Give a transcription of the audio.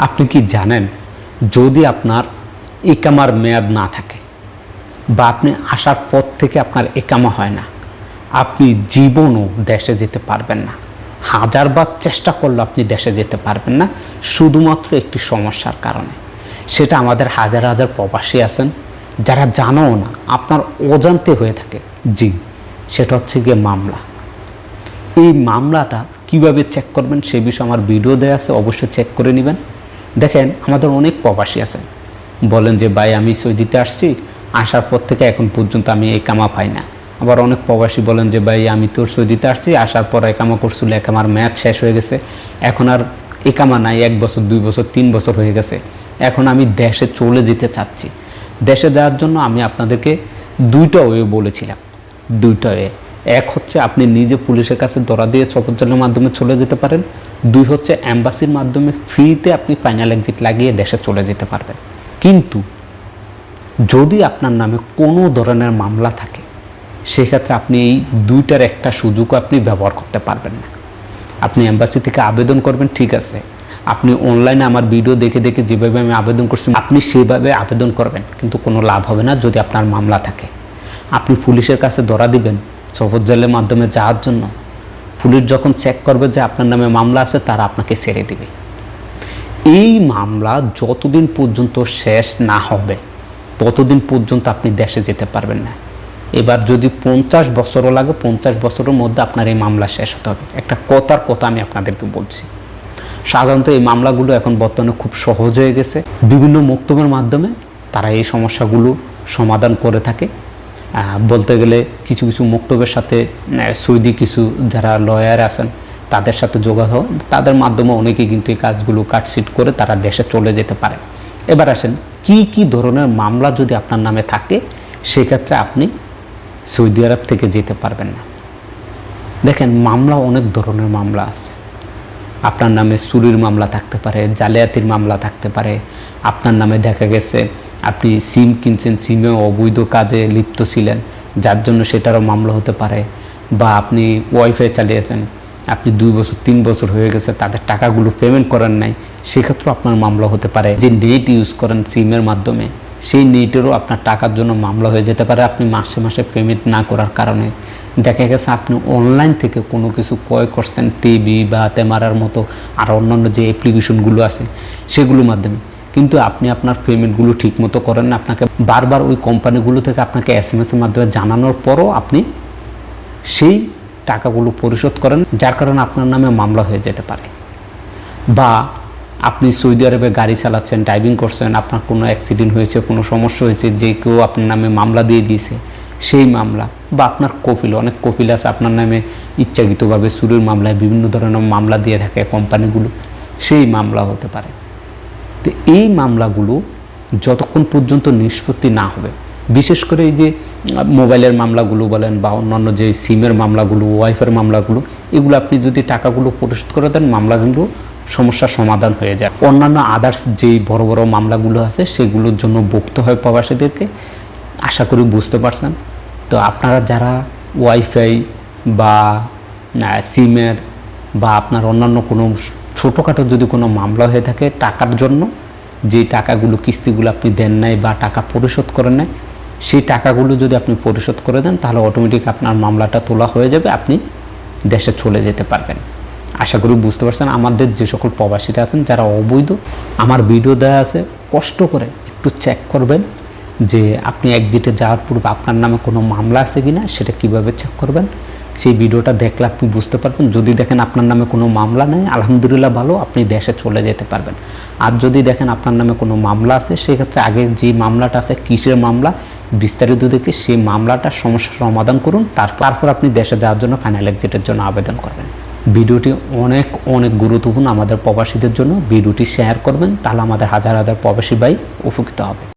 আপনি কি জানেন, যদি আপনার ইকামার মেয়াদ না থাকে বা আপনি আসার পর থেকে আপনার ইকামা হয় না, আপনি জীবনও দেশে যেতে পারবেন না। হাজারবার চেষ্টা করলে আপনি দেশে যেতে পারবেন না, শুধুমাত্র একটি সমস্যার কারণে। সেটা আমাদের হাজার হাজার প্রবাসী আছেন যারা জানেও না, আপনার অজান্তে হয়ে থাকে। জি, সেটা হচ্ছে গিয়ে মামলা। এই মামলাটা কিভাবে চেক করবেন সে বিষয়ে আমার ভিডিও দেওয়া আছে, অবশ্যই চেক করে নেবেন। দেখেন, আমাদের অনেক প্রবাসী আছেন, বলেন যে ভাই আমি সৌদিতে আসছি, আসার পর থেকে এখন পর্যন্ত আমি একামা পাই না। আবার অনেক প্রবাসী বলেন যে ভাই আমি তোর সৌদিতে আসছি, আসার পর একামা করছিল, একামার মেয়াদ শেষ হয়ে গেছে, এখন আর একামা নাই, 1 বছর 2 বছর 3 বছর হয়ে গেছে, এখন আমি দেশে চলে যেতে চাচ্ছি। দেশে যাওয়ার জন্য আমি আপনাদেরকে 2টা ওয়ে বলেছিলাম। 2টা ওয়ে, এক হচ্ছে আপনি নিজে পুলিশের কাছে ধরা দিয়ে চপরজলের মাধ্যমে চলে যেতে পারেন। 2 হচ্ছে অ্যাম্বাসির মাধ্যমে ফ্রিতে আপনি ফাইনাল এক্সিট লাগিয়ে দেশে চলে যেতে পারবেন। কিন্তু যদি আপনার নামে কোনো ধরনের মামলা থাকে, সেক্ষেত্রে আপনি এই 2টার একটা সুযোগ আপনি ব্যবহার করতে পারবেন না। আপনি অ্যাম্বাসি থেকে আবেদন করবেন, ঠিক আছে, আপনি অনলাইনে আমার ভিডিও দেখে দেখে যেভাবে আমি আবেদন করছি আপনি সেভাবে আবেদন করবেন, কিন্তু কোনো লাভ হবে না যদি আপনার মামলা থাকে। আপনি পুলিশের কাছে ধরা দিবেন চপরজলের মাধ্যমে যাওয়ার জন্য, পুলিশ যখন চেক করবে যে আপনার নামে মামলা আছে, তারা আপনাকে ছেড়ে দিবে। এই মামলা যতদিন পর্যন্ত শেষ না হবে ততদিন পর্যন্ত আপনি দেশে যেতে পারবেন না। এবার যদি 50 বছরও লাগে, 50 বছরের মধ্যে আপনার এই মামলা শেষ হতে হবে। একটা কথার কথা আমি আপনাদেরকে বলছি। সাধারণত এই মামলাগুলো এখন বর্তমানে খুব সহজ হয়ে গেছে, বিভিন্ন মক্তবের মাধ্যমে তারা এই সমস্যাগুলো সমাধান করে থাকে। বলতে গেলে কিছু কিছু মক্তবের সাথে সৌদি কিছু যারা লয়ার আছেন তাদের সাথে যোগাযোগ, তাদের মাধ্যমে অনেকে কিন্তু এই কাজগুলো কাটশিট করে তারা দেশে চলে যেতে পারে। এবার আসেন, কি কি ধরনের মামলা যদি আপনার নামে থাকে সেক্ষেত্রে আপনি সৌদি আরব থেকে যেতে পারবেন না। দেখেন, মামলা অনেক ধরনের মামলা আছে। আপনার নামে চুরির মামলা থাকতে পারে, জালিয়াতির মামলা থাকতে পারে, আপনার নামে দেখা গেছে আপনি সিম কিনছেন, সিমে অবৈধ কাজে লিপ্ত ছিলেন, যার জন্য সেটারও মামলা হতে পারে, বা আপনি ওয়াইফাই চালিয়েছেন, আপনি 2 বছর 3 বছর হয়ে গেছে, তাদের টাকাগুলো পেমেন্ট করেন নাই, সেক্ষেত্রেও আপনার মামলা হতে পারে। যে নেট ইউজ করেন সিমের মাধ্যমে, সেই নেটেরও আপনার টাকার জন্য মামলা হয়ে যেতে পারে, আপনি মাসে মাসে পেমেন্ট না করার কারণে। দেখা গেছে আপনি অনলাইন থেকে কোনো কিছু ক্রয় করছেন, টিভি বা তেমারার মতো আর অন্যান্য যে অ্যাপ্লিকেশনগুলো আছে সেগুলোর মাধ্যমে, কিন্তু আপনি আপনার পেমেন্টগুলো ঠিকমতো করেন না। আপনাকে বারবার ওই কোম্পানিগুলো থেকে আপনাকে SMS-এর মাধ্যমে জানানোর পরও আপনি সেই টাকাগুলো পরিশোধ করেন, যার কারণে আপনার নামে মামলা হয়ে যেতে পারে। বা আপনি সৌদি আরবে গাড়ি চালাচ্ছেন, ড্রাইভিং করছেন, আপনার কোনো অ্যাক্সিডেন্ট হয়েছে, কোনো সমস্যা হয়েছে, যে কেউ আপনার নামে মামলা দিয়ে দিয়েছে, সেই মামলা, বা আপনার কপিল, অনেক কপিল আছে আপনার নামে ইচ্ছাকৃতভাবে চুরির মামলায় বিভিন্ন ধরনের মামলা দিয়ে থাকে কোম্পানিগুলো, সেই মামলা হতে পারে। তো এই মামলাগুলো যতক্ষণ পর্যন্ত নিষ্পত্তি না হবে, বিশেষ করে এই যে মোবাইলের মামলাগুলো বলেন বা অন্যান্য যে সিমের মামলাগুলো, ওয়াইফাইয়ের মামলাগুলো, এগুলো আপনি যদি টাকাগুলো পরিশোধ করে দেন, মামলাগুলো সমস্যার সমাধান হয়ে যায়। অন্যান্য আদার্স যেই বড় বড় মামলাগুলো আছে সেগুলোর জন্য ভুগতে হয় প্রবাসীদেরকে। আশা করি বুঝতে পারছেন। তো আপনারা যারা ওয়াইফাই বা সিমের বা আপনার অন্যান্য কোনো ছোটোখাটো যদি কোনো মামলা হয়ে থাকে টাকার জন্য, যে টাকাগুলো কিস্তিগুলো আপনি দেন নাই বা টাকা পরিশোধ করেন নাই, সেই টাকাগুলো যদি আপনি পরিশোধ করে দেন তাহলে অটোমেটিক আপনার মামলাটা তোলা হয়ে যাবে, আপনি দেশে চলে যেতে পারবেন। আশা করি বুঝতে পারছেন। আমাদের যে সকল প্রবাসীরা আছেন যারা অবৈধ, আমার ভিডিও দেওয়া আছে, কষ্ট করে একটু চেক করবেন যে আপনি এক্সিটে যাওয়ার পূর্বে আপনার নামে কোনো মামলা আছে কি না, সেটা কীভাবে চেক করবেন সেই ভিডিওটা দেখলে আপনি বুঝতে পারবেন। যদি দেখেন আপনার নামে কোনো মামলা নেই, আলহামদুলিল্লাহ ভালো, আপনি দেশে চলে যেতে পারবেন। আর যদি দেখেন আপনার নামে কোনো মামলা আছে, সেক্ষেত্রে আগে যে মামলাটা আছে, কিসের মামলা, বিস্তারিত দেখে সেই মামলাটার সমস্যার সমাধান করুন, তারপর আপনি দেশে যাওয়ার জন্য ফাইনাল এক্সিটের জন্য আবেদন করবেন। ভিডিওটি অনেক অনেক গুরুত্বপূর্ণ আমাদের প্রবাসীদের জন্য। ভিডিওটি শেয়ার করবেন, তাহলে আমাদের হাজার হাজার প্রবাসী ভাই উপকৃত হবে।